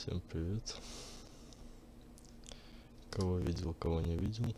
Всем привет. Кого видел, кого не видел.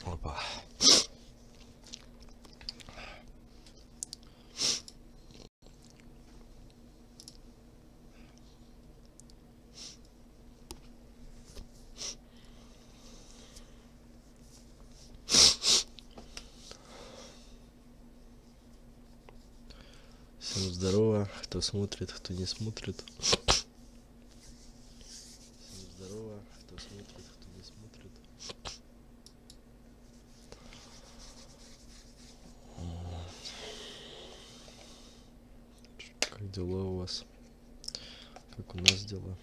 Опа. Всем здорово, кто смотрит, кто не смотрит. Всем здорово, кто смотрит, кто не смотрит. Как дела у вас? Как у нас дела?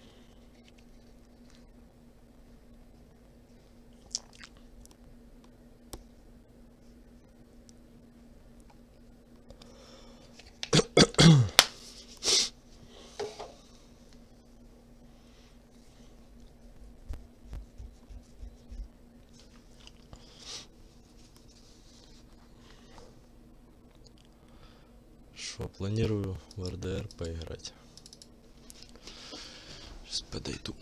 Шо, планирую в РДР поиграть. Сейчас подойду.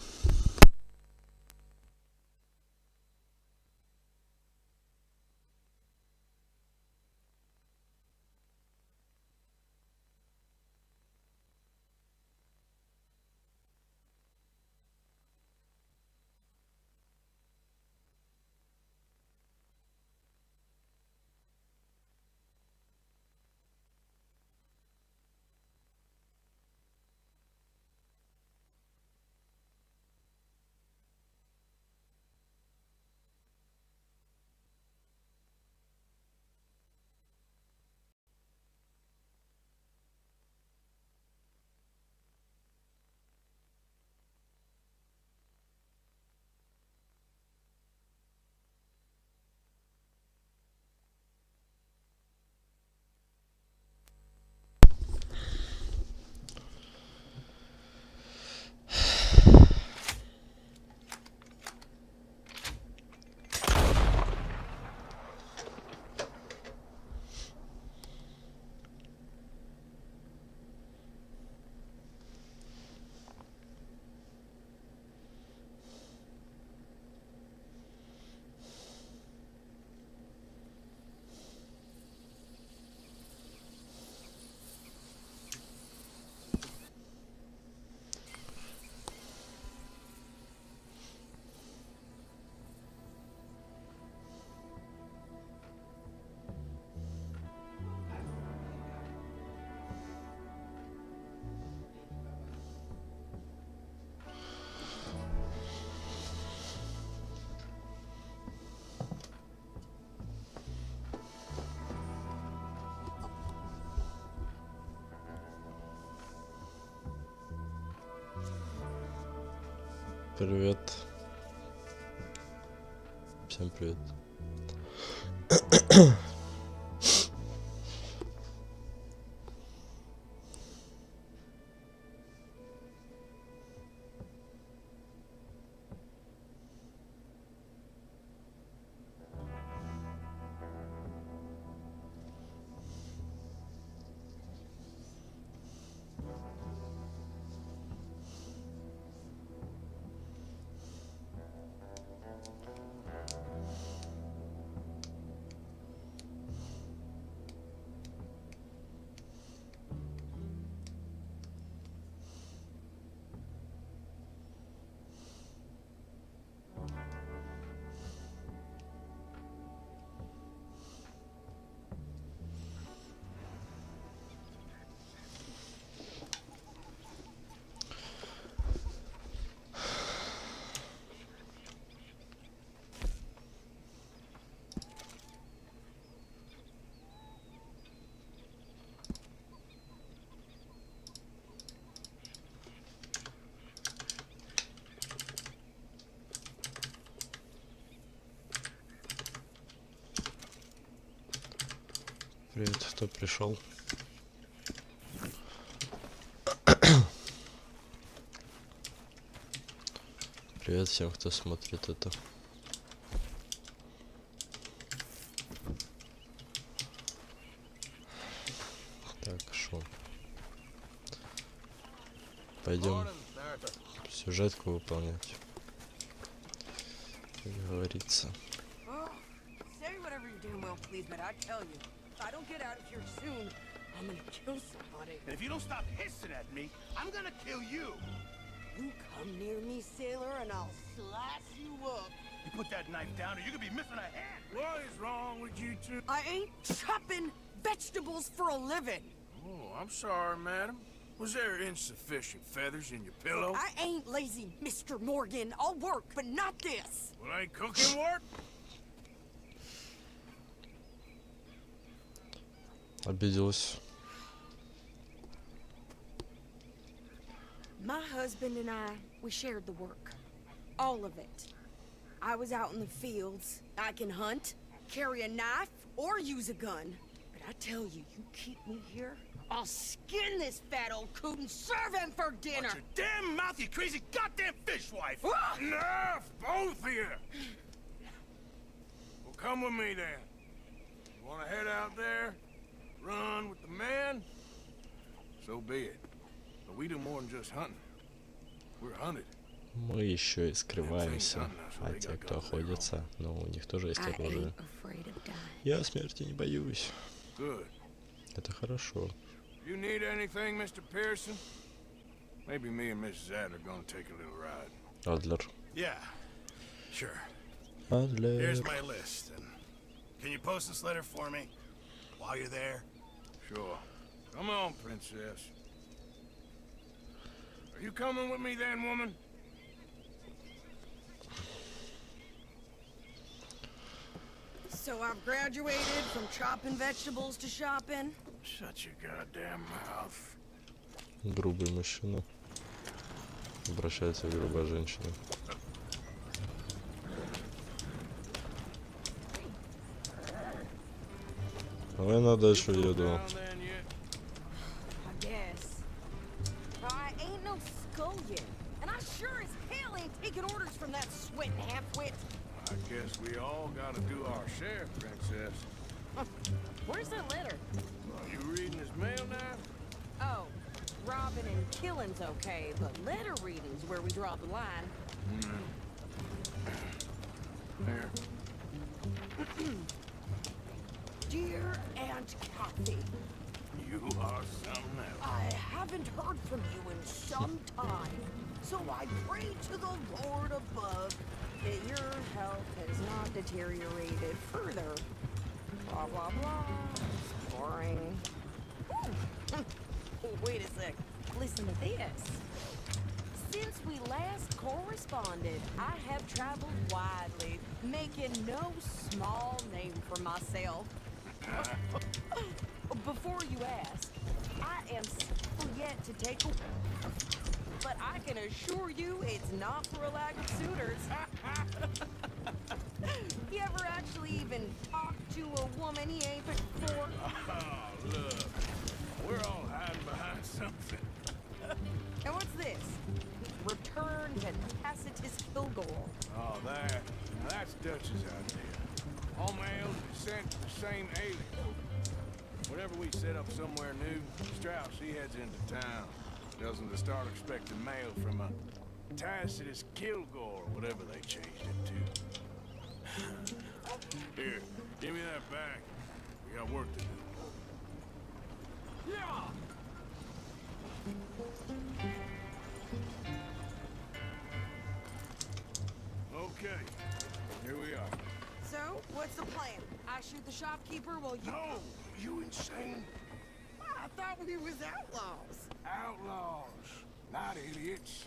Привет. Всем привет. Привет, кто пришел? Привет всем, кто смотрит это. Так, шо. Пойдем сюжетку выполнять. Как говорится. You come near me, sailor, and I'll slice you up. You put that knife down or you're gonna be missing a hand. What is wrong with you two? I ain't chopping vegetables for a living. Oh, I'm sorry, madam. Was there insufficient feathers in your pillow? I ain't lazy, Mr. Morgan. I'll work, but not this. Well, ain't cooking work? Обиделась. My husband and we shared the work. All of it. I was out in the fields. I can hunt, carry a knife, or use a gun. But I tell you, you keep me here, I'll skin this fat old coot and serve him for dinner. Watch your damn mouth, you crazy goddamn fishwife! Ah! Enough, both of you! Well, come with me then. You wanna head out there, run with the man? So be it. But we do more than just hunting. We're hunted. Мы еще и скрываемся, а те, кто охотится, ну, у них тоже есть оружие. Я смерти не боюсь. Good. Это хорошо. You need anything, Mr. Pearson? Maybe me and Mrs. Adler gonna take a little ride. Адлер. Yeah, sure. Адлер. Here's my list. And can you post this letter for me while you're there? Sure. Come on, princess. Are you coming with me then, woman? So I've graduated from chopping vegetables to shopping. Shut your goddamn mouth. Грубый мужчина. Обращается к грубой женщине. Давай на дальше еду. I guess we all gotta do our share, princess. Where's that letter? Are you reading his mail now? Oh, robbing and killing's okay, but letter reading's where we draw the line. Here. Dear Aunt Kathy, You are something else. I haven't heard from you in some time, so I pray to the Lord above that your health has not deteriorated further. Blah, blah, blah. It's boring. Oh, wait a sec. Listen to this. Since we last corresponded, I have traveled widely, making no small name for myself. Before you ask, I am still yet to take a... But I can assure you it's not for a lack of suitors. You ever actually even talked to a woman he ain't before? Oh, look. We're all hiding behind something. And what's this? Return to Tacitus Kilgore. Oh, that's Dutch's idea. All mails are sent to the same alien. Whenever we set up somewhere new, Strauss, he heads into town. Tells them to start expecting mail from a Tacitus Kilgore, or whatever they changed it to. Here, give me that back. We got work to do. Yeah! Okay, here we are. So, what's the plan? I shoot the shopkeeper while you... No! You insane? I thought we was outlaws. Outlaws, not idiots.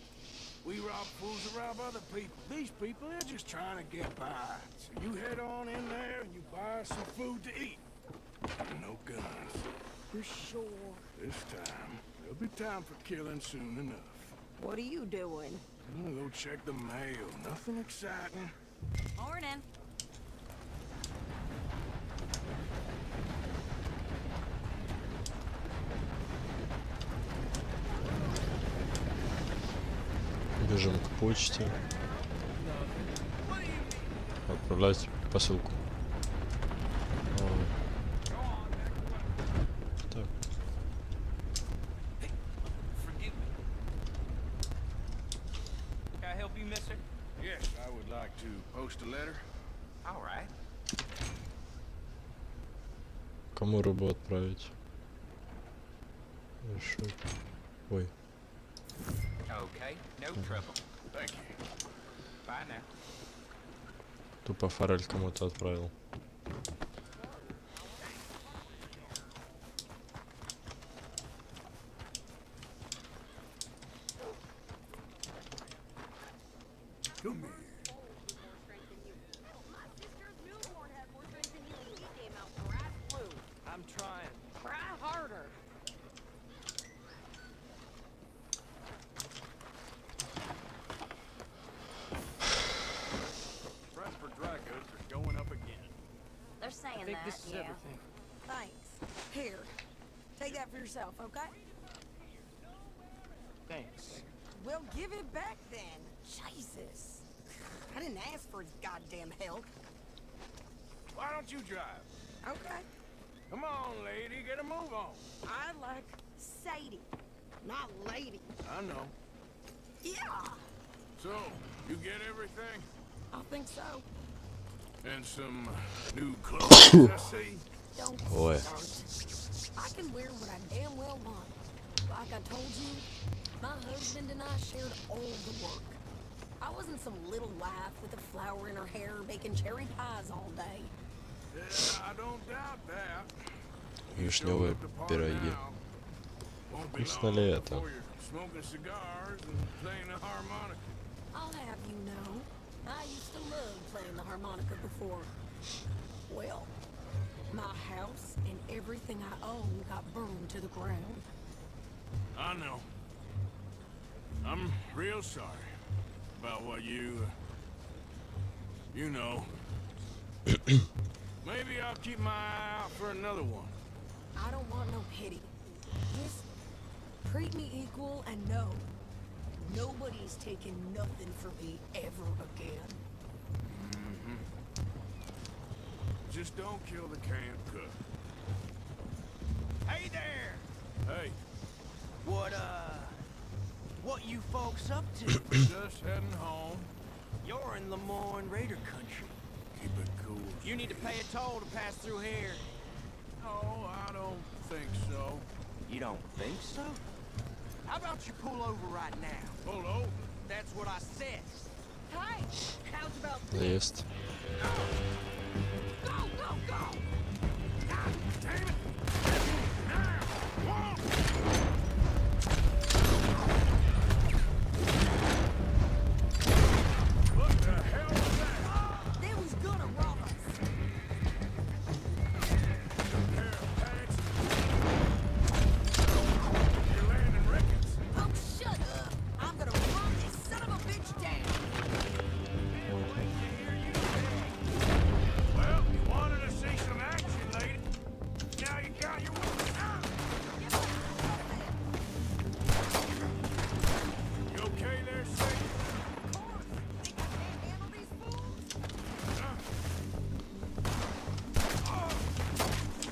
We rob fools that rob other people. These people, they're just trying to get by. So you head on in there and you buy some food to eat. No guns. You sure? This time, there'll be time for killing soon enough. What are you doing? I'm gonna go check the mail. Nothing exciting. Morning. Бежим к почте. Отправлять посылку. Так. Can I help you, mister? Yes, I would like to post a letter. All right. Кому рыбу отправить? Хорошо. Ой. Okay, no trouble. Thank you. Bye now. Тупо форель кому-то отправил. Come here. I'm trying. Try harder. Price for dry goods are going up again. They're saying I think that, this is yeah. everything. Thanks. Here. Take that for yourself, okay? Thanks. Well, give it back then. Jesus. I didn't ask for his goddamn help. Why don't you drive? Okay. Come on, lady, get a move on. I like Sadie, not lady. I know. Yeah, So, you get everything? I think so. And some new clothes, I see. Don't Oi. start. I can wear what I damn well want. Like I told you, my husband and I shared all the work. I wasn't some little wife with a flower in her hair baking cherry pies all day. Yeah, I don't doubt that. Вишневые пироги. Вкусно ли это? Smoking cigars and playing the harmonica. I'll have you know, I used to love playing the harmonica before. Well, my house and everything I own got burned to the ground. I know. I'm real sorry about what you know. Maybe I'll keep my eye out for another one. I don't want no pity. Just treat me equal and know nobody's taking nothing from me ever again. Just don't kill the canned cook. Hey there! Hey, What you folks up to? just heading home. You're in Lemoyne Raider country. Keep it cool. You need to pay a toll to pass through here. No, I don't think so. You don't think so? How about you pull over right now? Pull over. That's what I said. Hey, how's about Есть. go, go, go? God damn it! Now! Whoa! What the hell was that? They was gonna rob us. Pair of pants. You're landing rickets. Oh, shut up. I'm gonna run this son of a bitch down. Well, you wanted to see some action, lady. Now you got your wish. You okay there, Sadie? Of course. Think I can't handle these fools?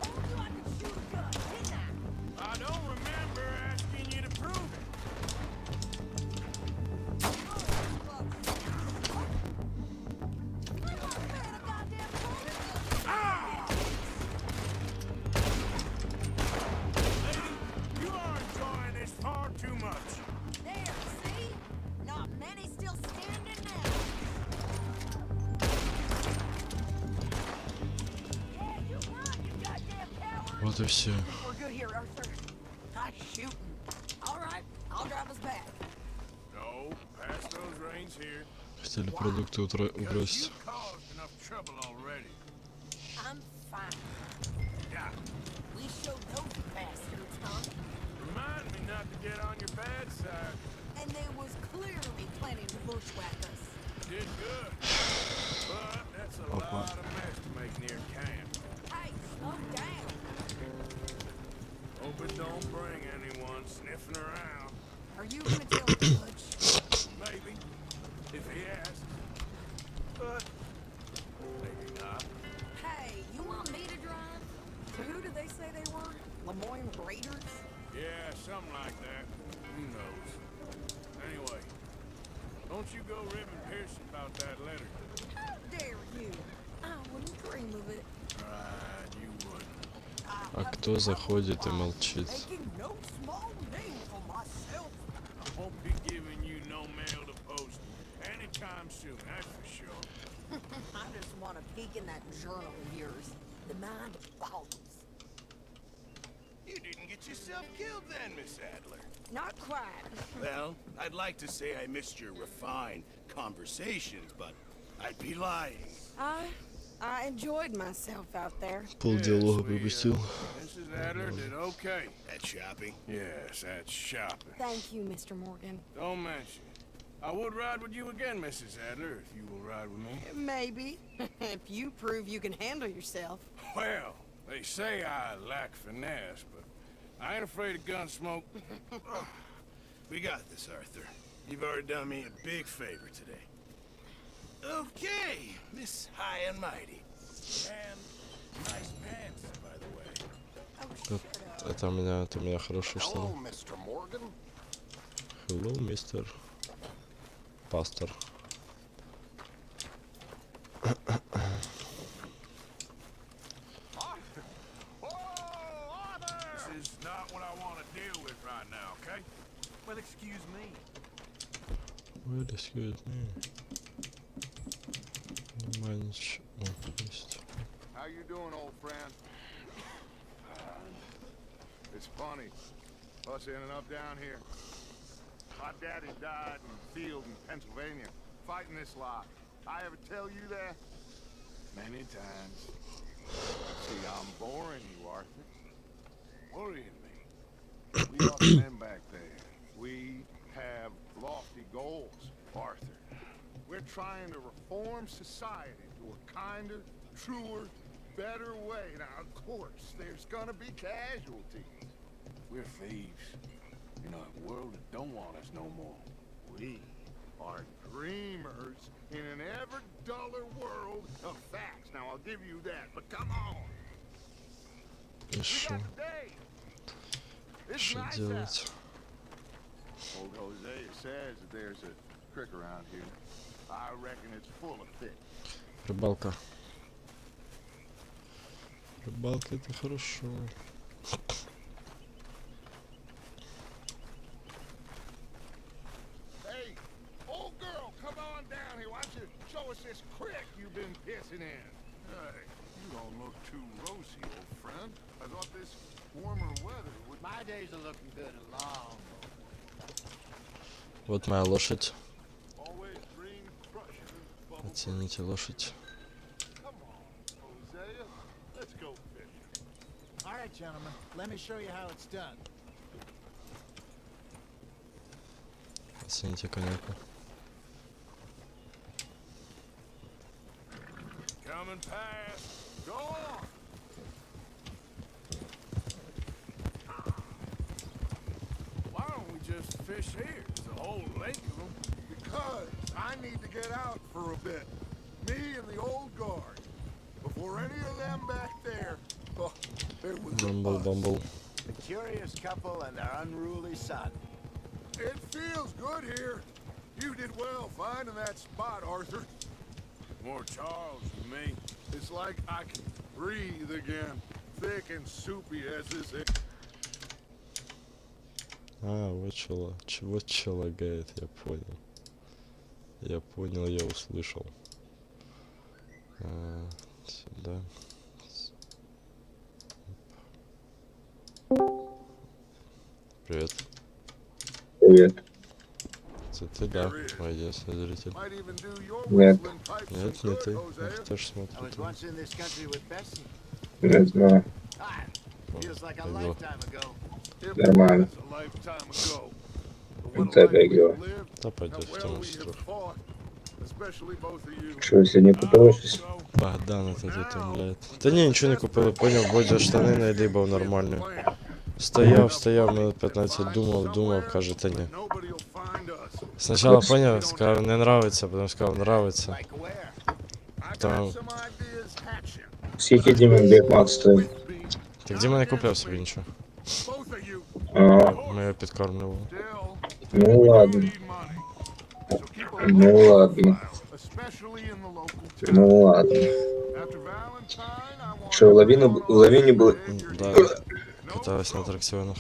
Told you I could shoot a gun, didn't I? I don't remember asking you to prove it. Lady, you are enjoying this far too much. There, see? Not many still standing now. Yeah, you run, you goddamn coward. Вот и все. We're good here, Arthur. Nice shooting. All right, I'll drive us back. No, pass those reins here. Хотели продукты Because убросить. you caused enough trouble already. I'm fine. Yeah. We showed those bastards, huh? Remind me not to get on your bad side. And they was clearly planning to bushwhack us. Did good. But that's a lot of mess to make near camp. Hey, slow down. Hope it don't bring anyone sniffing around. Are you gonna tell the judge? Maybe. Don't you go ribbon piercing about that letter. How dare you? I wouldn't dream of it. Right, you wouldn't. А кто заходит и молчит? Making no small name for myself. I won't be giving you no mail to post anytime soon, that's for sure. I just want to peek in that journal of yours. The MindPoison. You didn't get yourself killed then, Miss Adler. Not quite. Well, I'd like to say I missed your refined conversations, but I'd be lying. I enjoyed myself out there. Полдиалога пропустил. Mrs. Adler did okay. At shopping? Yes, that's shopping. Thank you, Mr. Morgan. Don't mention it. I would ride with you again, Mrs. Adler, if you will ride with me. Maybe. If you prove you can handle yourself. Well, they say I lack finesse, but I ain't afraid of gun smoke. We got this, Arthur. You've already done me a big favor today. Okay, Miss High and Mighty. And nice pants, by the way. Oh, shut up. Это у меня хорошие штаны. Mr. Morgan. Hello, мистер Пастор. This is not what I want to deal with right now, okay? Well, excuse me. Well, excuse me. Манч... О, есть. How you doing, old friend? It's funny, us ending up down here. My daddy died in the field in Pennsylvania, fighting this lot. I ever tell you that? Many times. See, I'm boring you, Arthur. Worrying me. We are men back there. We have lofty goals, Arthur. We're trying to reform society to a kinder, truer, better way. Now, of course, there's gonna be casualties. We're thieves. You know, a world that don't want us no more. We are dreamers in an ever duller world of facts. Now, I'll give you that, but come on. И We шо? got the day. It's Что nice делать? out. Old Hosea says that there's a creek around here. I reckon it's full of fish. Рыбалка. Рыбалка это хорошо. Hey, old girl, come on down here. Why don't you show us this creek you've been pissing in? Hey, you don't look too rosy, old friend. I thought this warmer weather would... My days are looking good and long. Вот моя лошадь. Always dream crushing bubble. Оцените лошадь. Come on, Hosea. Let's go fishing. All right, gentlemen, let me show you how it's done. Оцените коньяку. Coming past. Go on. Why don't we just fish here? There's a whole lake of them. Because I need to get out for a bit. Me and the old guard. Before any of them back there. Oh, there was Бамбл, us. бамбл. The curious couple and their unruly son. It feels good here. You did well finding that spot, Arthur. More Charles than me. It's like I can breathe again. Thick and soupy as this air. А, вот чё лагает, я понял. Я понял, я услышал. Сюда. Привет. Привет. Это ты, да? Молодец, зритель. Might even do your Нет. whistling pipes Нет, some не good, ты. Hosea. Я тоже I смотрю. was once in this country with Bessie. Не знаю. Ah, feels like a Hello. lifetime ago. It Нормально. was a lifetime ago. But Вот what a это life we've игра. lived, Да how пойдет в well тему we have сестру. fought, especially both of you. Что, сегодня купилась? Богдан это тут умляет. Да не, ничего не купил, понял, Бодя штаны наебал нормально. Стояв минут 15, думав, каже, та ні. Сначала понял, сказал, не нравится, потом сказал, нравится. Like where? Там. Скільки Дімон Бік Макс стоїть? Так Діма не купляв собі нічого. А, Ми його підкормлювали. ну ладно. Ну ладно, Especially in the local town. ну ладно. After Valentine, I want Що, в лавіні були... Да, каталась на атракціонах.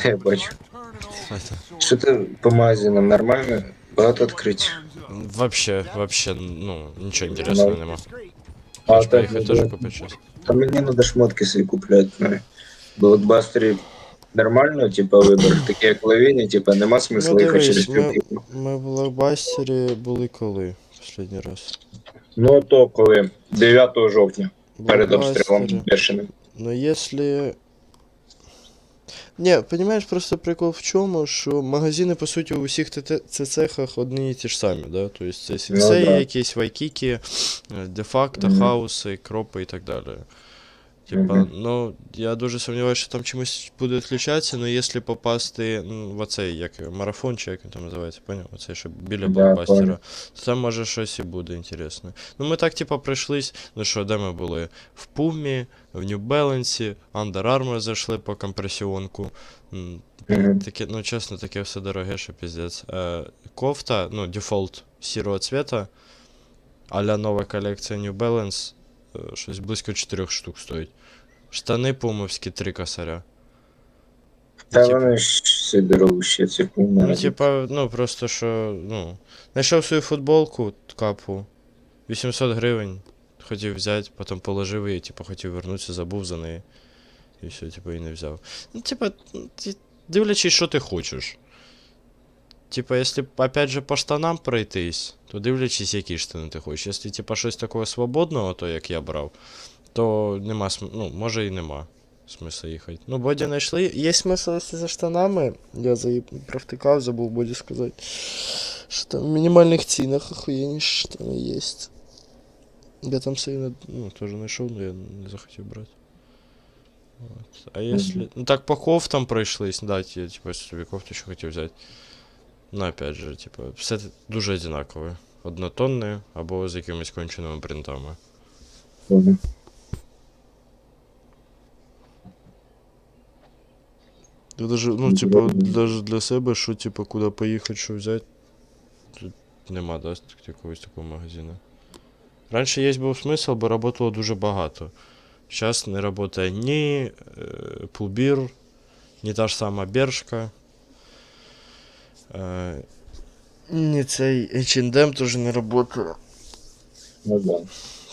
Я бачу. turning over Що ти по магазинам нормально? Багато відкриттів. Вообще, ну, нічого інтересного нема. А Хочеш так, поїхати ну, теж купити щось? Та мені треба шмотки собі купляти. Ну. В блокбастері нормально, типа, вибір, такі як в лавіні, типа, нема смисла їхати через півдня. ми в блокбастері були коли? Останній раз. Ну то коли 9 жовтня, перед обстрілом Блокбастері. бешеним. Ну, если... Не, понимаешь, просто прикол в чому, що магазини, по суті, у всіх цехах одні і ті ж самі, да? Тобто це сінсеї, да. якісь вайкіки, де-факто, хауси, кропи і так далі. Типа, ну, я дуже сумніваюся, що там чимось буде відключатися, але якщо попасти в оцей, як марафон, чи як він там називається, поняв? Оцей, що біля Да, блокбастера, понял. то там може щось і буде інтересне. Ну, ми так, типа, пройшлись, ну що, де ми були? В Пумі, в New Balance, Under Armour зайшли по компресіонку. Таке, ну, чесно, таке все дороге, що піздець. Кофта, ну, дефолт сірого цвета, а-ля нова колекція New Balance, щось близько 4 штук стоїть. Штани пумовські 3 косаря. Та Типа- вони ж всі дорогущі, ці пуми. Ну, типа, ну, просто що, ну, знайшов свою футболку, капу, 800 гривень, хотів взяти, потім положив її, типа, хотів вернутися, забув за неї. І все, типа, і не взяв. Ну, типа, дивлячись, що ти хочеш. Типа, якщо, опять же, по штанам пройтись, то дивлячись, які штани ти хочеш. Якщо, типа, щось такого свободного, то як я брав, то нема, ну, може і нема смисла їхати. Ну, боді знайшли. Є смисл, якщо за штанами, я провтикав, забув боді сказати, що там в мінімальних цінах охуєнніші штани є. Я там собі, ну, теж знайшов, але я не захотів брати. Вот. А если... Ну так по кофтам пройшлись, да, я типа собі кофту ще хотів взяти. Ну опять же, типа, все дуже одинакові. Однотонні або з якимись конченими принтами. Мгм. Я даже, ну, типа, даже для себе, що, типа, куди поїхати, що взяти, тут нема, да, якогось такого магазину. Раніше є був смисл, бо работало дуже багато. Зараз не працює ні пулбір, ні та ж сама Бершка, ні цей H&M теж не працює. Ну да.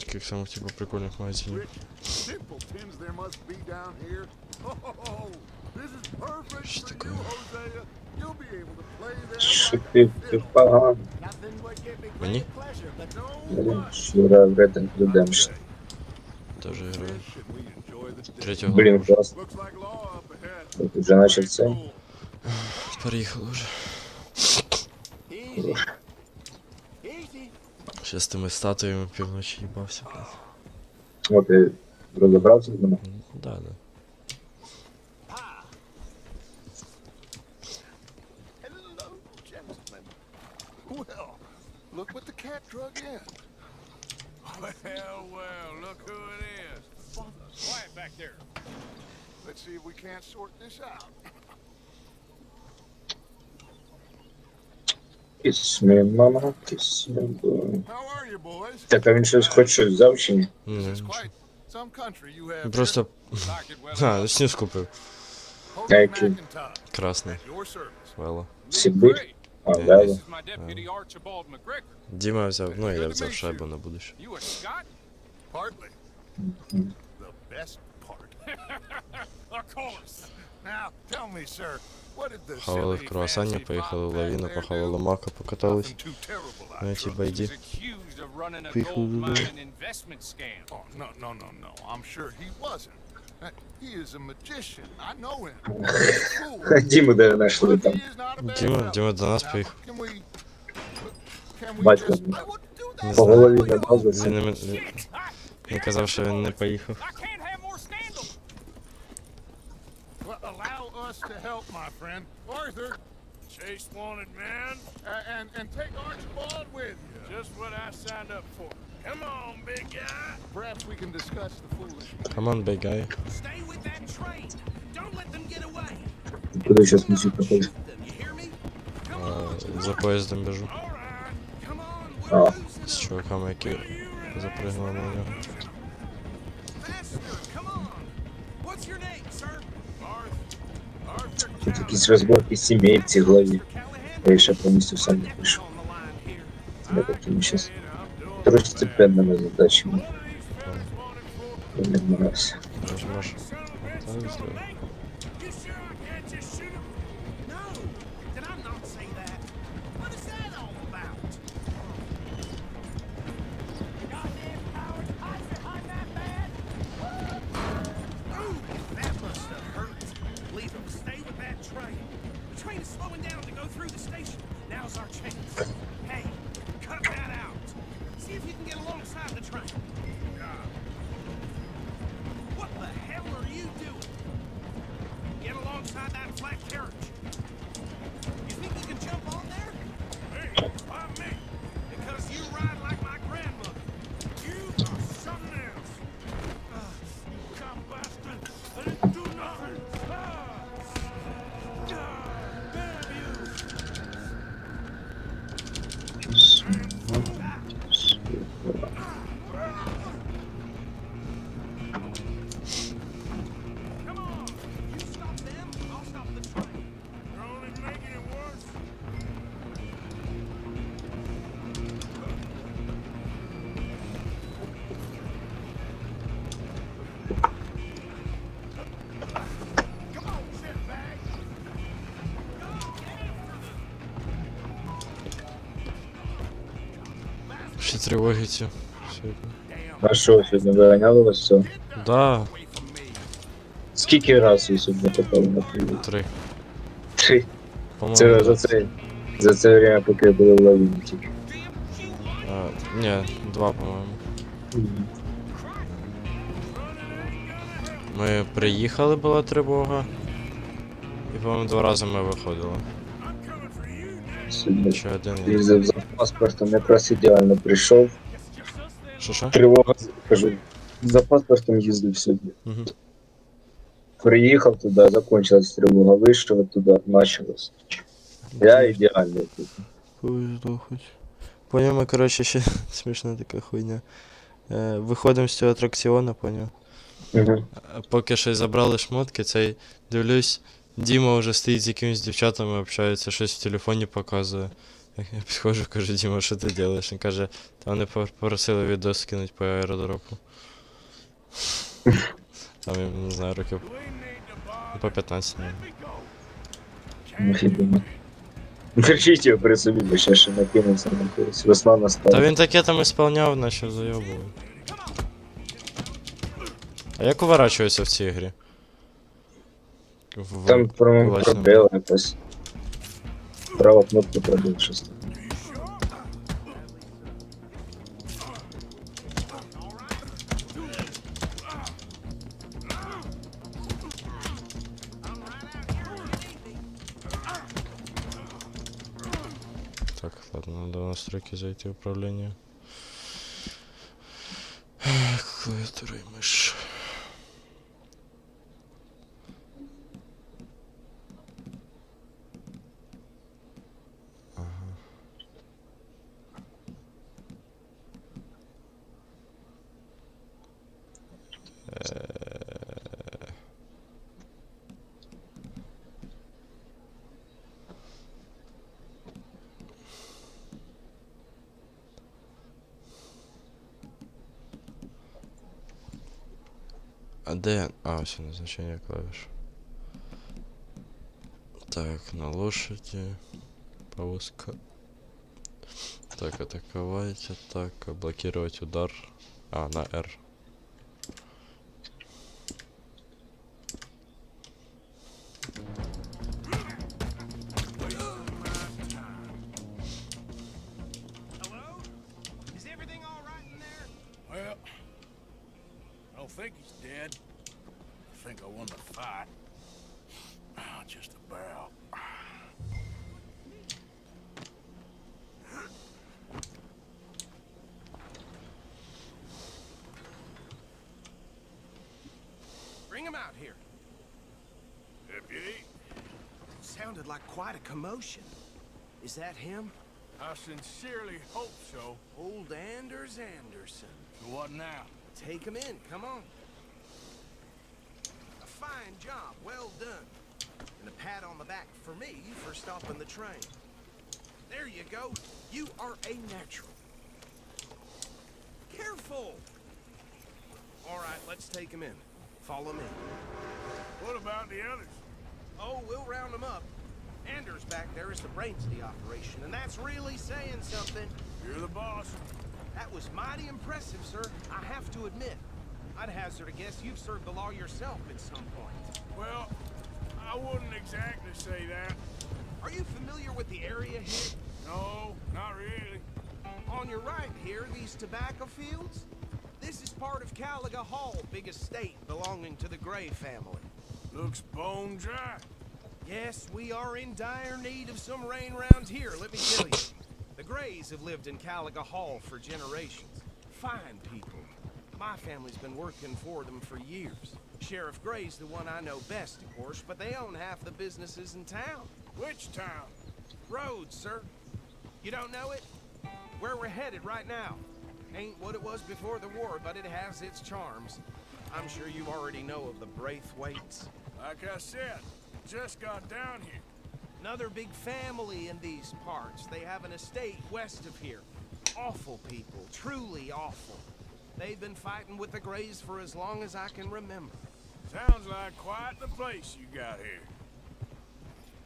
Таких самих, типу, прикольних магазинів. simpletons there must be down here. Oh, this is perfect Що for таке? you, Hosea. You'll be able to play there Що like ти погано. Nothing would give me Мені? greater pleasure, but no Що грає в Red Dead Redemption. Теж граю. should we enjoy the day. Третього Блін, класно. Looks like law up ahead. Ти вже начав це? переїхали вже. easy. Easy. Ще з тими статуями півночі їбався. О, ти розібрався з ними? Да, да. Hello, gentlemen. Well, look what the cat drug in. Well, look who it is. Quiet back there. Let's see if we can't sort this out. Kiss me, mama, kiss me, boy. How are you, boys? Так, а він щось хоч щось взяв чи ні? Ні, This is нічого. quite some country you have Просто, here. Like it well а, сніз купив. Hope Thank you. McIntyre, Красний. at your service. Вело. Сибир? А, This да. This is my deputy Archibald McGregor. Діма взяв, ну і я взяв шайбу на будущее. You a Scot? Partly. The best part. Of course. Now, tell me, sir, what did the Хавали silly в круасані, fancy поїхали в bop лавіну, down there похавали do? мака, покатались. Nothing too terrible, I На ті trust. байді. He's accused of running a Поїхали gold додому. mine and investment scam. Oh, no. I'm sure he wasn't. He is a magician. I know him. He's a fool. Діму де знайшли But там. he is not a bad Діма, fellow. Діма до нас Now, поїхав. can we Батько. just... I wouldn't do that. Не По знаю. голові не базився. Він, Shit! він казав, що він не поїхав. I can't have more scandal. Well, allow us to help, my friend. Arthur. Chase wanted man. And take Archibald with you. Just what I signed up for. Come on, big guy. Perhaps we can discuss the foolish. Come on, big guy. Stay with that train. Don't let them get away. Куди зараз мусить проходити? You hear me? Come on. За поїздом біжу. All right. А, з чуваками, які запригнули на нього. Faster, come on. What's your name, sir? Arthur тут якісь розборки сімей в цій главі. Callahan? Я ще повністю сам не пишу. On the line here. Для такими щас второстепенними задачами. Я не вмирався. Нажмеш. Так, зробив. You sure I can't just shoot him? No, did I not say that? What is that all about? Goddamn coward, hide behind that man! Ooh, that must have hurt. Leave him, stay with that train. The train is slowing down to go through the station. Now's our chance. Hey, cut that out. See if you can get alongside the train. What the hell are you doing? Get alongside that flat carriage. You think you can jump on there? Hey, why me? Because you ride like my grandmother. You are something else. You cop bastard. I didn't do nothing. Damn you. Come on. You stop them, I'll stop the train. You're only making it worse. Come on, shitbag. Ще тривоги ці. Сьогодні. А що, сьогодні виганяли вас все? Да, Скільки разів ви сьогодні попали на привід? 3. 3. По-моєму, Це да. за це время, поки були в лавіні тільки. Ні, 2, по-моєму. Ми приїхали, була тривога. І, по-моєму, 2 рази ми виходили. Сьогодні Чи один. їздив за паспортом, якраз ідеально прийшов. Що? Тривога, кажу, за паспортом їздив сьогодні. Угу. Приїхав туди, закончилась тривога, вийшов туди, почалось. Я ідеальний тут. Повезло хоч. Поняв, ми, коротше, ще смішна така хуйня. Виходимо з цього атракціону, поняв. Угу. Поки щось забрали шмотки, цей дивлюсь, Діма вже стоїть з якимись дівчатами, общається, щось в телефоні показує. Я підходжу, кажу, Діма, що ти робиш? Він каже, та вони попросили відос скинути по аеродропу. Там, я не знаю, років по 15 мабуть. Офігенно. Держіть його при собі, бо ще накинеться на когось. Весна настала. Та він таке там ісполняв, наче зайобував. А як уворачується в цій грі? Там кулачному. пробила якось. Права кнопку пробив щось. Так, ладно, надо в настройки зайти в управление. Клавиатура и мышь. А де? А, все, назначение клавиш. Так, на лошади. Повозка. Так, атаковать, атака, блокировать удар. А, на R. Hello? Is everything all right in there? Well, I don't think he's dead. I think I won the fight. Just about. Bring him out here. Deputy. Sounded like quite a commotion. Is that him? I sincerely hope so. Old Anders Anderson. So what now? Take him in, come on. A fine job, well done. And a pat on the back for me for stopping the train. There you go. You are a natural. Careful. All right, let's take him in. Follow me. What about the others? Oh, we'll round them up. Anders back there is the brains of the operation, and that's really saying something. You're the boss. That was mighty impressive, sir. I have to admit. I'd hazard a guess you've served the law yourself at some point. Well, I wouldn't exactly say that. Are you familiar with the area here? No, not really. On your right here, these tobacco fields? This is part of Caliga Hall, big estate belonging to the Gray family. Looks bone dry. Yes, we are in dire need of some rain round here, let me tell you. The Grays have lived in Caliga Hall for generations. Fine people. My family's been working for them for years. Sheriff Gray's the one I know best, of course, but they own half the businesses in town. Which town? Rhodes, sir. You don't know it? Where we're headed right now. Ain't what it was before the war, but it has its charms. I'm sure you already know of the Braithwaites. Like I said, just got down here. Another big family in these parts. They have an estate west of here. Awful people, truly awful. They've been fighting with the Grays for as long as I can remember. Sounds like quite the place you got here.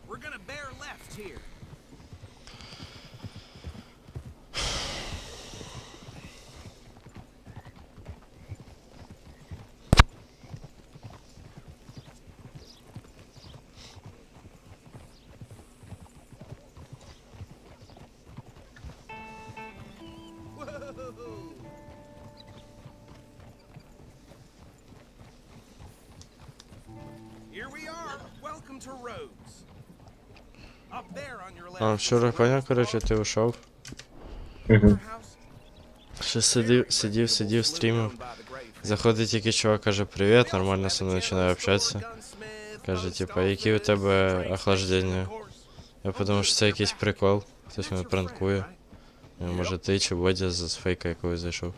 We're gonna bear left here. Whoa! Here we are. Welcome to Rhodes. Up there on your left. А, вчора поняв, коротше, ти ушов. Ще сидів, стрімив. Заходить якийсь чувак, каже, привіт, нормально со мною починає общатися. Каже, типа, які у тебе охлаждення? Я подумав, що це якийсь прикол. Хтось мене пранкує. Може ти чи Бодя з фейка якогось зайшов.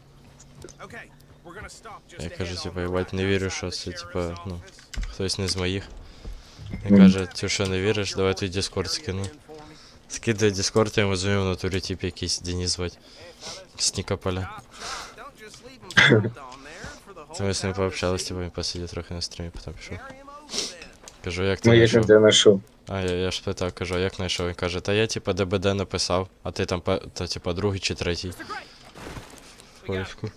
Я кажу, типа, їбать, не вірю, що це, типа, ну, хтось не з моїх. Він каже, ти що не віриш, давай твій Discord скину. Скидає Discord, я йому зумів в натурі, тип якийсь Денис звать. З Нікополя. Це ми з ним пообщались, типа, він посидів трохи на стрімі, потім пішов. Кажу, як ти як ти знайшов? А, я ж спитав, кажу, а як знайшов? Він каже, та я, типа, ДБД написав, а ти там, та, типа, другий чи третій. Поївку.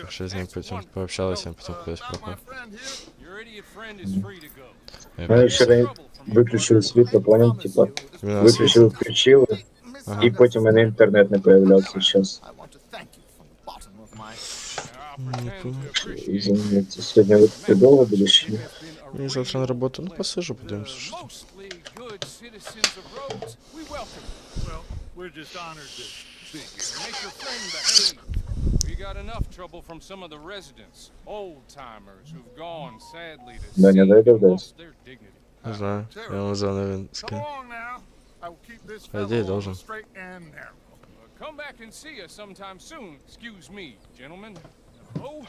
Ще з ним потім пообщалися, потім кудись пропав. Ми вчора виключили світло, поняв, типа, виключили, включили, і потім у мене інтернет не появлявся зараз. Извините, сьогодні ви довго будеш чи ні? Мені завтра на роботу, ну посижу, подивимося, що там. We're just honored to speak. Make your friend behave. We got enough trouble from some of the residents, old timers who've gone sadly to Да, не sea дойду and до lost their dignity. Не знаю, я йому дзвонив, він So скинув. long now. I will keep this По идее, fellow on the должен. straight and narrow. Come back and see us sometime soon. Excuse me, gentlemen. Oh,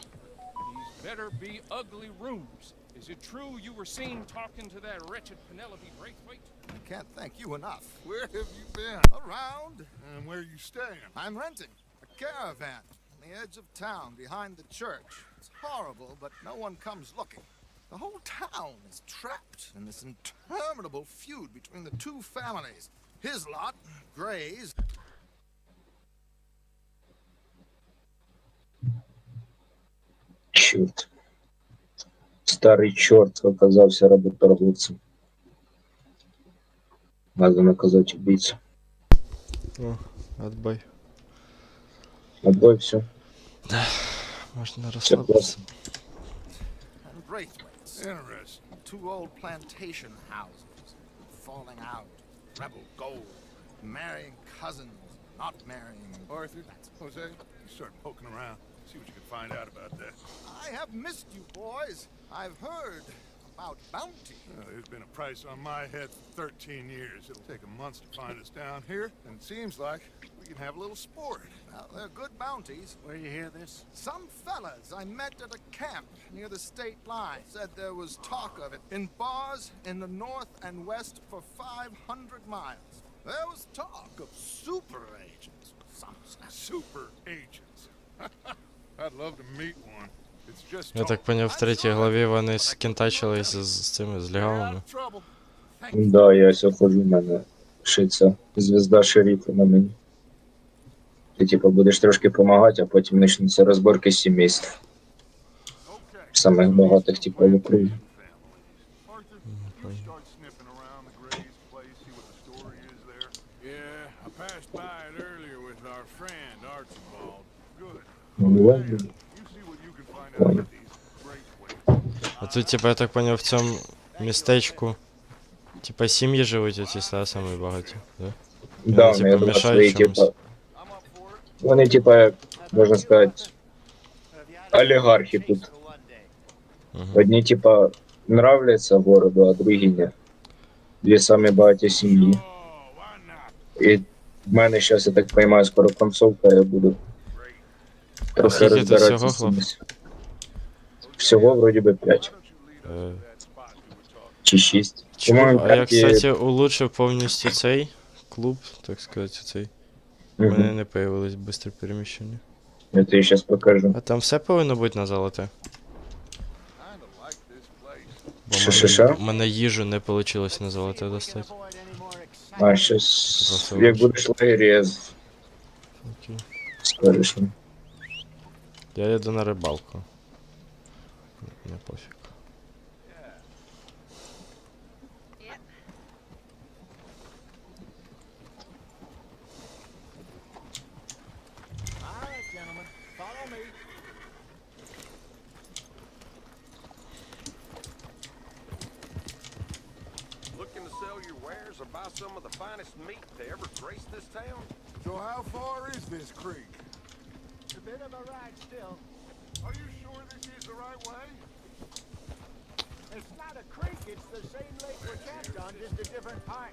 these better be ugly rooms. Is it true you were seen talking to that wretched Penelope Braithwaite? I can't thank you enough. Where have you been? Around, And where are you staying? I'm renting a caravan on the edge of town behind the church. It's horrible, but no one comes looking. The whole town is trapped in this interminable feud between the two families. His lot, Gray's. Чорт. Старий чорт оказався работорговцем. Надо наказать убийцу. О, отбой. Отбой, все. Можна Все розслабитися. классно. And Braithwaite's. Interesting. Two old plantation houses. Falling out. Rebel gold. Marrying cousins. Not marrying. Arthur, Jose, you start poking around. See what you can find out about that. I have missed you, boys. I've heard about bounty. There's been a price on my head for 13 years. It'll take a month to find us down here, and it seems like we can have a little sport. Well, they're good bounties. Where you hear this? Some fellas I met at a camp near the state line said there was talk of it in bars in the north and west for 500 miles. There was talk of super agents. Some Super agents. I'd love to meet one. It's just Я так поняв, в третій главі вони скінтачились з цими, з легавими. trouble. Да, я все ходжу, в мене шиться звізда шерифа на мені. Ти типу будеш трошки допомагати, а потім почнуться розборки сімейств. Самих багатих типу в округі. Arthur, you start sniffing around the Gray's place, see what the story is there. Yeah, I passed by it earlier with our friend Archibald. Good. Ну, буває. You see what you can find out at these Great. А тут, типа, я так поняв, в цьому містечку, типа, сім'ї живуть оці самі багаті, да? Да, Вони, ну, я типа, думаю, свої, мішають чомусь. типа, вони, типа, як можна сказати, олігархи тут. Одні, типа, нравляться городу, а другі ні. Дві самі багаті сім'ї. І в мене зараз, я так розумію, скоро концовка, я буду трохи скільки тут розбиратися всього, з цим. Всього, вроді би, 5 Е, чи 6. Чому? А я, кстати, улучшив повністю цей клуб, так сказати, цей. У мене не появилось швидке переміщення. Я тобі зараз покажу. А там все повинно бути на золоте? Бо Що? в мене їжу не вийшло на золоте достати. А, щось, як будеш в лагері, я Окей. скажеш. Я їду на рибалку. Не пофіг. All right, gentlemen, follow me. Looking to sell your wares or buy some of the finest meat to ever grace this town? So how far is this creek? It's a bit of a ride still. Are you sure this is the right way? It's not a creek, it's the same lake we're camped on, just a different part.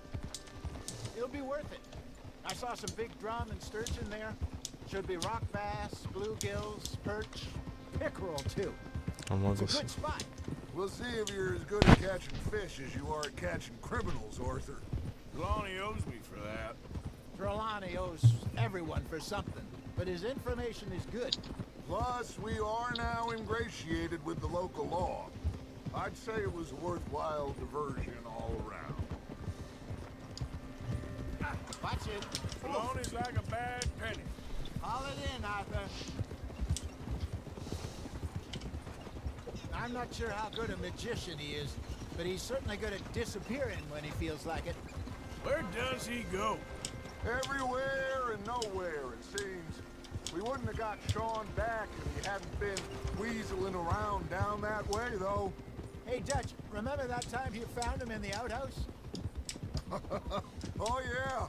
It'll be worth it. I saw some big drum and sturgeon there. Should be rock bass, bluegills, perch, pickerel too. А It's можу a good spot. We'll see if you're as good at catching fish as you are at catching criminals, Arthur. Lonnie owes me for that. Trelawney owes everyone for something, but his information is good. Plus, we are now ingratiated with the local law. I'd say it was a worthwhile diversion all around. Watch it. Lonnie's like a bad penny. Haul it in, Arthur. I'm not sure how good a magician he is, but he's certainly good at disappearing when he feels like it. Where does he go? Everywhere and nowhere, it seems. We wouldn't have got Sean back if he hadn't been weaseling around down that way, though. Hey, Dutch, remember that time you found him in the outhouse? Oh, yeah.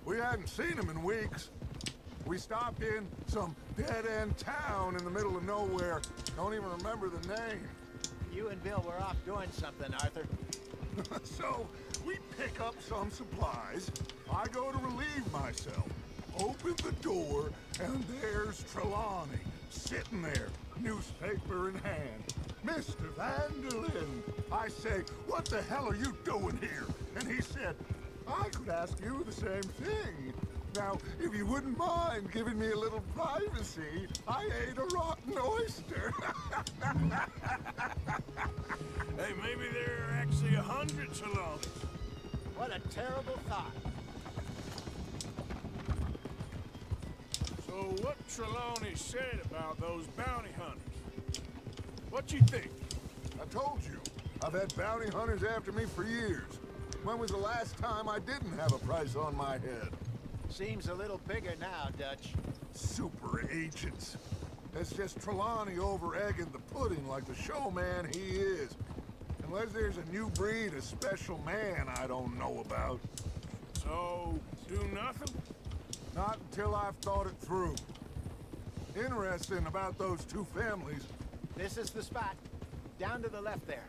We hadn't seen him in weeks. We stopped in some dead-end town in the middle of nowhere. Don't even remember the name. You and Bill were off doing something, Arthur. So, we pick up some supplies. I go to relieve myself. Open the door, and there's Trelawney, sitting there, newspaper in hand. Mr. Vanderlyn. I say, what the hell are you doing here? And he said, I could ask you the same thing. Now, if you wouldn't mind giving me a little privacy, I ate a rotten oyster. Hey, maybe there are actually 100 Trelawneys. What a terrible thought. So what Trelawney said about those bounty hunters? What you think? I told you, I've had bounty hunters after me for years. When was the last time I didn't have a price on my head? Seems a little bigger now, Dutch. Super agents. That's just Trelawney over-egging the pudding like the showman he is. Unless there's a new breed of special man I don't know about. So, do nothing? Not until I've thought it through. Interesting about those two families. This is the spot. Down to the left there.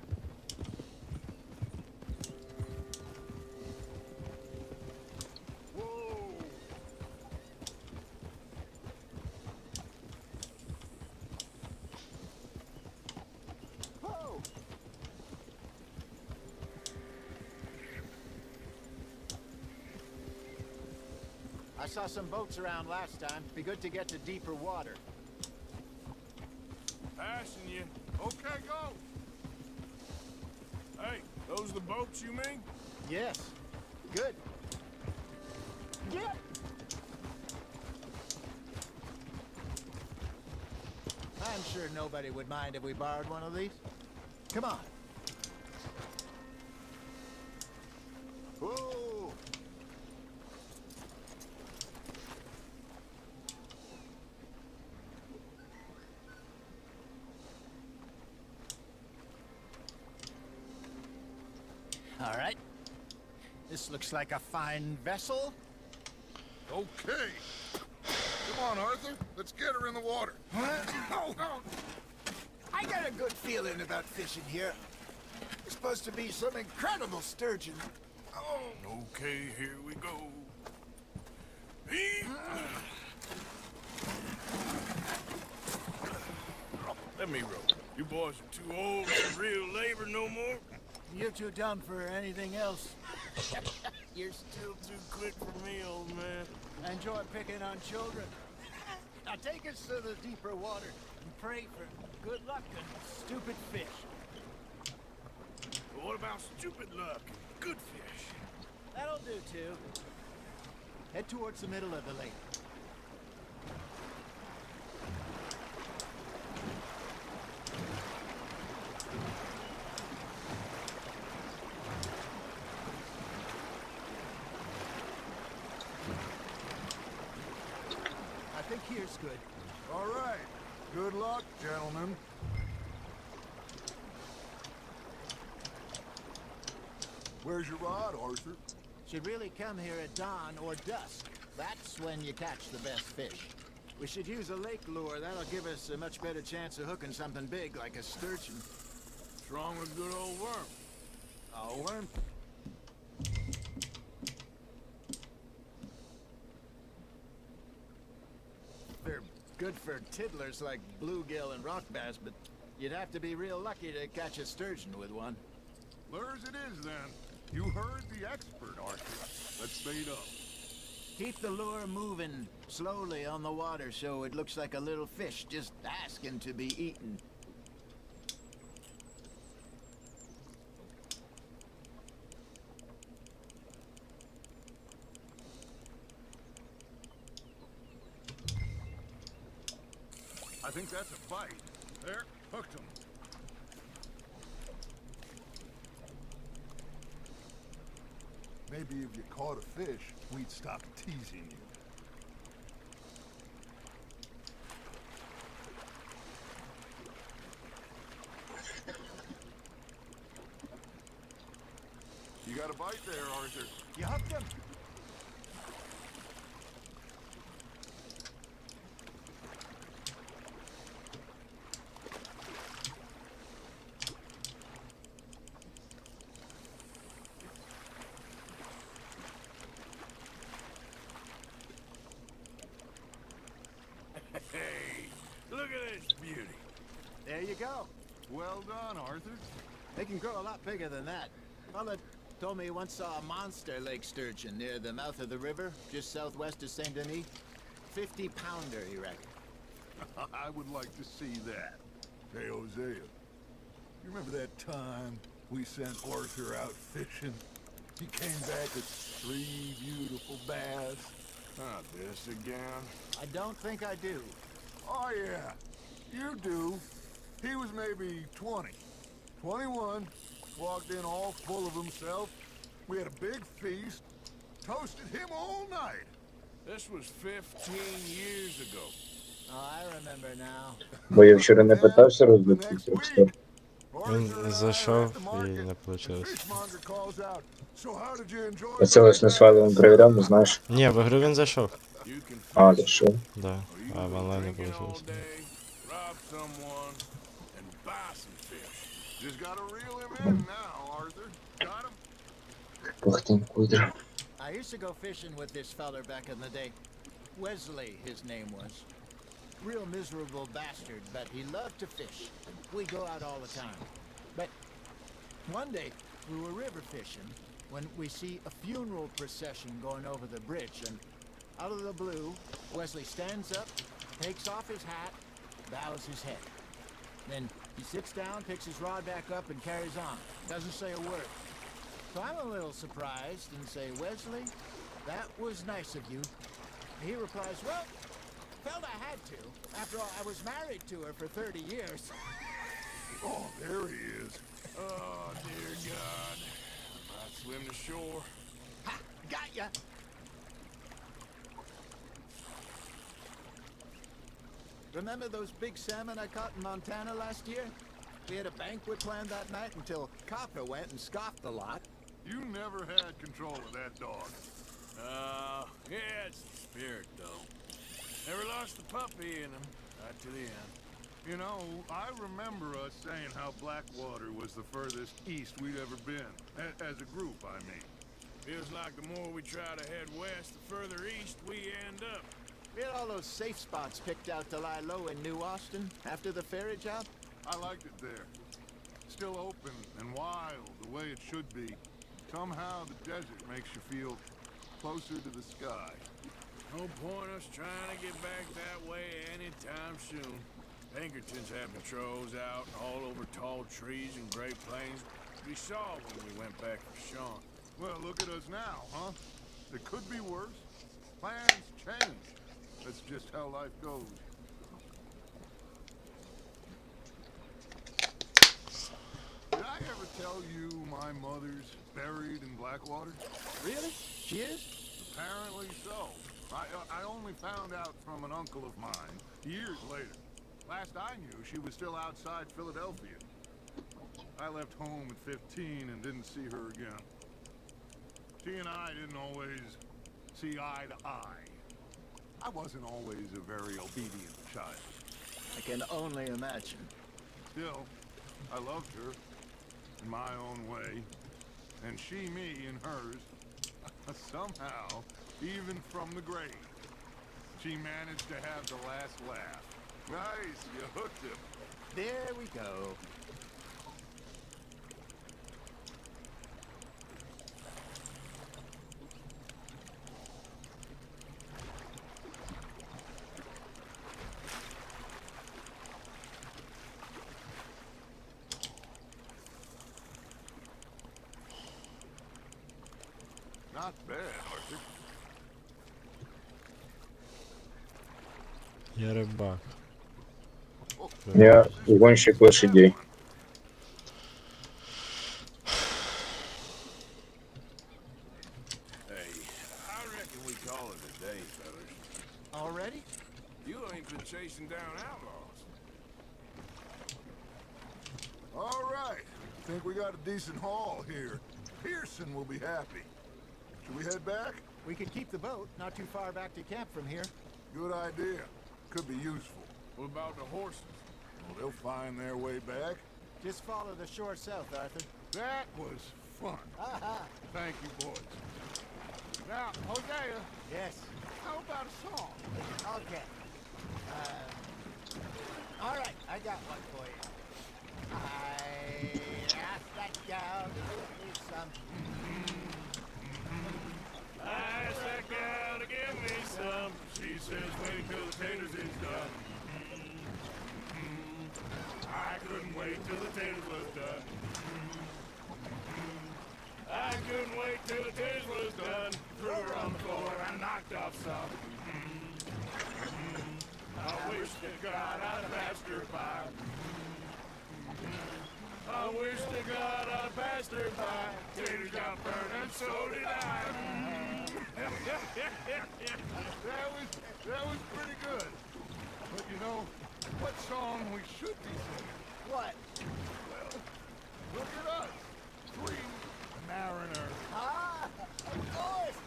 I saw some boats around last time. Be good to get to deeper water. Passing you. Okay, go. Hey, those the boats you mean? Yes. Good. Get! I'm sure nobody would mind if we borrowed one of these. Come on. Whoa! All right. This looks like a fine vessel. Okay. Come on, Arthur. Let's get her in the water. Oh, I got a good feeling about fishing here. It's supposed to be some incredible sturgeon. Oh, Okay, here we go. Heave. Let me row. You boys are too old for real labor no more. You're too dumb for anything else. You're still too quick for me, old man. I enjoy picking on children. Now take us to the deeper water and pray for good luck and stupid fish. But what about stupid luck and good fish? That'll do too. Head towards the middle of the lake. I think here's good. all right. Good luck, gentlemen. Where's your rod, Arthur? Should really come here at dawn or dusk. That's when you catch the best fish. We should use a lake lure. That'll give us a much better chance of hooking something big like a sturgeon. What's wrong with good old worm? A worm? They're good for tiddlers like bluegill and rock bass, but you'd have to be real lucky to catch a sturgeon with one. Lures it is, then. You heard the expert, Arthur. Let's bait up. Keep the lure moving slowly on the water so it looks like a little fish just asking to be eaten. I think that's a bite. There, hooked him. Maybe if you caught a fish, we'd stop teasing you. You got a bite there, Arthur. You hooked him? Hey, look at this beauty. There you go. Well done, Arthur. They can grow a lot bigger than that. Fella told me he once saw a monster lake sturgeon near the mouth of the river, just southwest of Saint Denis. 50-pounder, he reckoned. I would like to see that. Hey, Hosea, you remember that time we sent Arthur out fishing? He came back with 3 beautiful bass. Not this again. I don't think I do. Oh, yeah, you do. He was maybe 20, 21, walked in all full of himself. We had a big feast, toasted him all night. This was 15 years ago. Oh, I remember now. Бо я вчора не питався розбити Next трьохсот. week, Він Arthur and I зайшов are at the і market. не The вийшло. fishmonger calls out, "So how did you enjoy Оце ось на свадьбу перевіряв, не знаєш. Ні, в ігру він зайшов. You can А, fish, за що? Да. or you А в can онлайні drink it all вийшло. day, rob someone, and buy some fish. Just gotta reel him in now, Arthur. Got him? Пахтин кудра. I used to go fishing with this feller back in the day. Wesley, his name was. Real miserable bastard, but he loved to fish. We'd go out all the time. But one day, we were river fishing when we see a funeral procession going over the bridge, and out of the blue, Wesley stands up, takes off his hat, bows his head. Then he sits down, picks his rod back up, and carries on. Doesn't say a word. So I'm a little surprised and say, Wesley, that was nice of you. He replies, well, felt I had to. After all, I was married to her for 30 years. Oh, there he is. Oh, dear God. I'd swim to shore. Ha! Got ya! Remember those big salmon I caught in Montana last year? We had a banquet planned that night until Copper went and scoffed the lot. You never had control of that dog. Yeah, it's the spirit, though. Never lost the puppy in him, right to the end. You know, I remember us saying how Blackwater was the furthest east we'd ever been. As a group, I mean. Feels like the more we try to head west, the further east we end up. We had all those safe spots picked out to lie low in New Austin after the ferry job. I liked it there. Still open and wild, the way it should be. Somehow the desert makes you feel closer to the sky. No point us trying to get back that way anytime soon. Pinkertons have patrols out all over tall trees and Great Plains. We saw when we went back for Sean. Well, look at us now, huh? It could be worse. Plans change. That's just how life goes. Did I ever tell you my mother's buried in Blackwater? Really? She is? Apparently so. I only found out from an uncle of mine years later. Last I knew, she was still outside Philadelphia. I left home at 15 and didn't see her again. She and I didn't always see eye to eye. I wasn't always a very obedient child. I can only imagine. Still, I loved her in my own way, and she me in hers. Somehow, even from the grave, she managed to have the last laugh. Nice, you hooked him. There we go. Not bad, Arthur. Я рибак. Я гонщик лошадей. Hey, I reckon we call it a day, fellas. Already? You ain't been chasing down outlaws. All right. Think we got a decent haul here. Pearson will be happy. Should we head back? We could keep the boat not too far back to camp from here. Good idea. Could be useful. What about the horses? Well, they'll find their way back. Just follow the shore south, Arthur. That was fun. Thank you, boys. Now, Hosea, Yes. how about a song? Okay. All right, I got one for you. I asked that gal to give me some. I asked that gal to give me some. She says wait till the taters is done. I couldn't wait till the taters was done. I couldn't wait till the taters was done. Threw her on the floor and knocked off some. I wish to God I'd passed her by. I wish to God I'd passed her by. Taters got burned and so did I. that was pretty good. But you know, what song we should be singing? What? Well, look at us. 3 mariners. Ah, of course.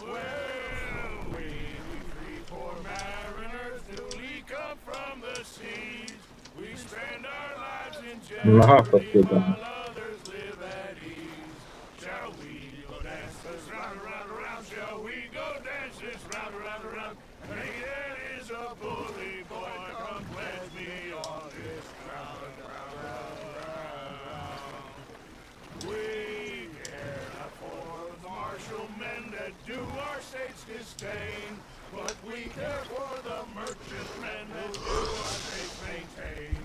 Well, we 3 poor mariners newly come from the seas. We spend our lives in Нога jeopardy подкидана. while others live at ease. Shall we go dance this round, around, around? Shall we go dance this round, around, around? Hey, that is a bully boy. Come pledge me on this round, round, round, round. We care not for the martial men. men that do our state's disdain. But we care for the merchantmen that do our state's maintain.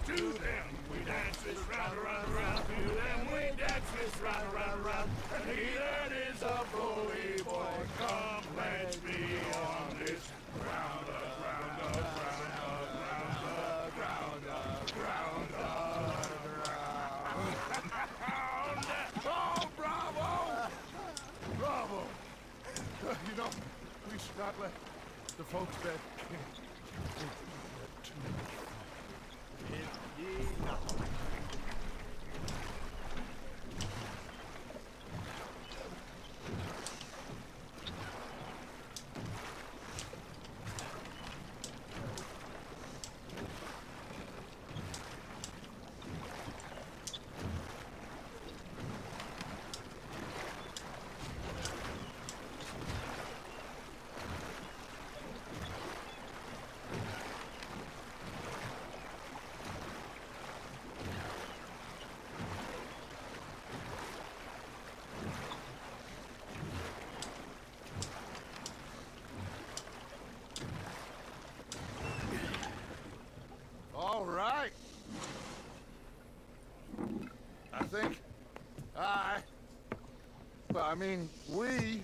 To them we dance this round, around, around. To them we dance this round, around, around. And he that is a bully boy, come pledge me on this ground up, ground up, ground up, ground up, ground up, ground up. Oh, bravo! Bravo! You know, we should not let the folks that came all right. I think I mean, we are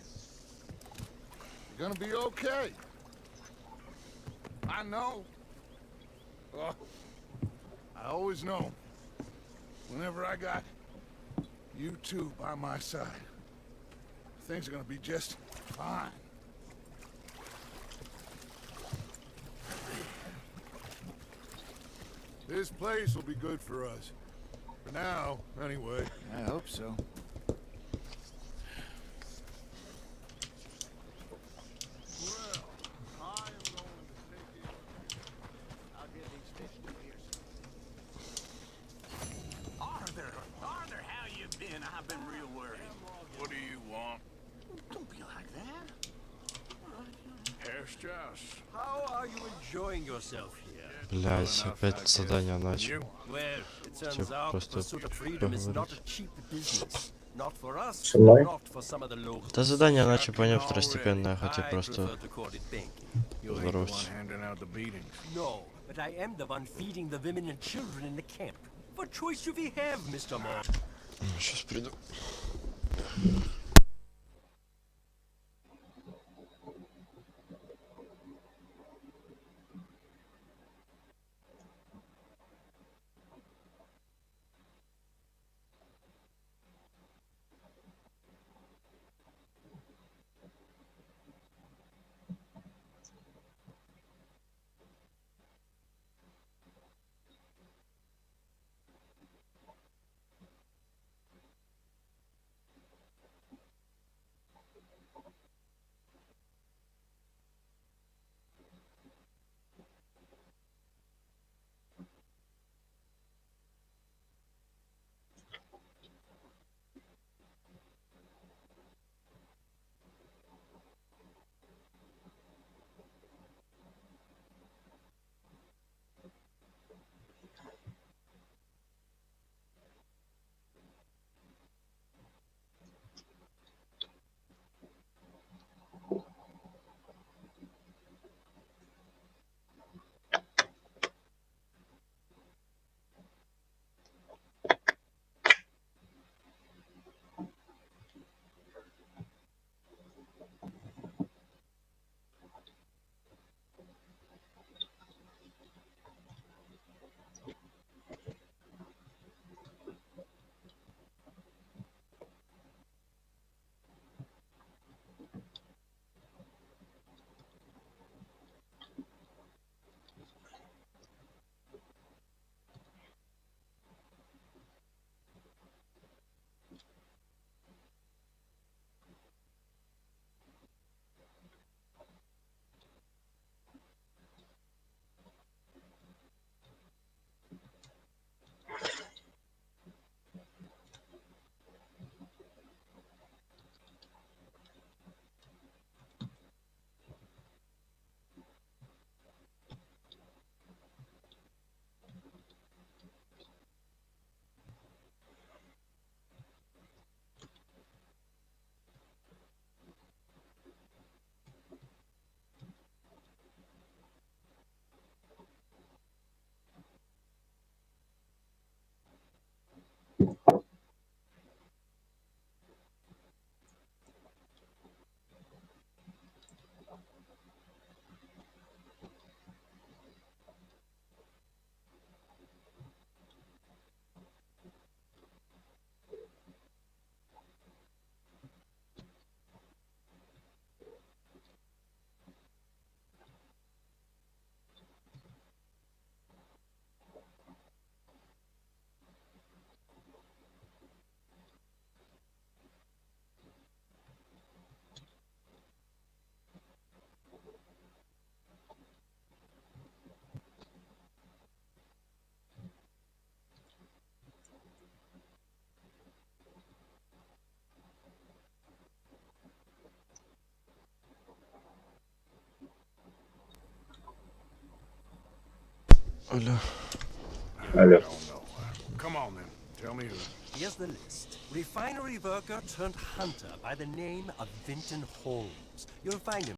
gonna be okay. I know. Oh, I always know. Whenever I got you two by my side, things are gonna be just fine. This place will be good for us. For now, anyway. I hope so. Well, I am going to take it. I'll get these fish to Pearson. Arthur, how you been? I've been real worried. What do you want? Don't be like that. Herr Strauss. How are you enjoying yourself here? Блять, опять задание начал. Well, it turns Типа out the просто pursuit of freedom is not a поговорить. cheap business. Not for us, Со мной? not for some of the locals. Да задание начал, понял, второстепенное, I хотя просто prefer to call it banking. You ain't the one здоровьте. handing out the beatings. No, but I am the one feeding the women and children in the camp. What choice do we have, Mr. Moore? Сейчас приду. Алло. Алло. Come on then. Tell me who. Here's the list. Refinery worker turned hunter by the name of Vinton Holmes. You'll find him